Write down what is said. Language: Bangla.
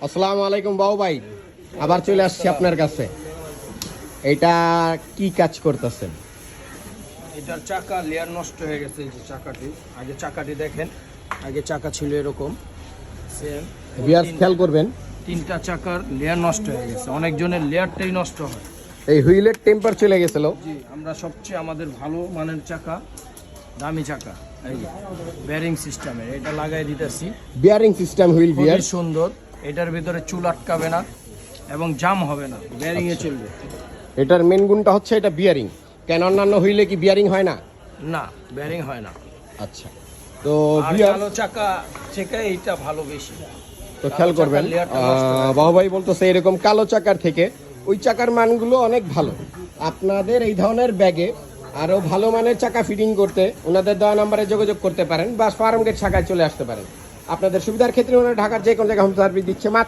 আসসালামু আলাইকুম বাবু ভাই, আবার চলে আসছি আপনার কাছে। এটা কি কাজ করতেছেন? এটার চাকা লেয়ার নষ্ট হয়ে গেছে। এই যে চাকাটি দেখেন, আগে চাকা ছিল এরকম সেম। ভিউয়ার্স খেয়াল করবেন, তিনটা চাকার লেয়ার নষ্ট হয়ে গেছে। অনেকজনের লেয়ারটাই নষ্ট হয়। এই হুইলের টেম্পার চলে গেছিল। জি, আমরা সবচেয়ে আমাদের ভালো মানের চাকা, দামি চাকা, এই বেয়ারিং সিস্টেমের এটা লাগাই দিতেছি। বিয়ারিং সিস্টেম হুইল খুবই ভিউয়ার্স। সুন্দর। এটার ভিতরে চুল আটকাবে না এবং জাম হবে না, বেয়ারিং এ চলবে। এটার মেন গুণটা হচ্ছে এটা বিয়ারিং। কেন অন্যান্য হুইলে কি বিয়ারিং হয় না? না, বেয়ারিং হয় না। আচ্ছা, তো আর ভিউয়ার্স কালো চাকা থেকে এইটা ভালো বেশি। তো খেয়াল করবেন, বাবু ভাই বলতেছে এরকম কালো চাকার থেকে ওই চাকার মানগুলো অনেক ভালো। আপনাদের এই ধরনের ব্যাগে আরো ভালো মানের চাকা ফিটিং করতে ওনাদের দেওয়া নাম্বারে যোগাযোগ করতে পারেন বা ফার্ম গেট শাখায় চলে আসতে পারেন। আপনাদের সুবিধার ক্ষেত্রে ওনারা ঢাকার যে কোনো জায়গায় হোম সার্ভিস দিচ্ছে মাত্র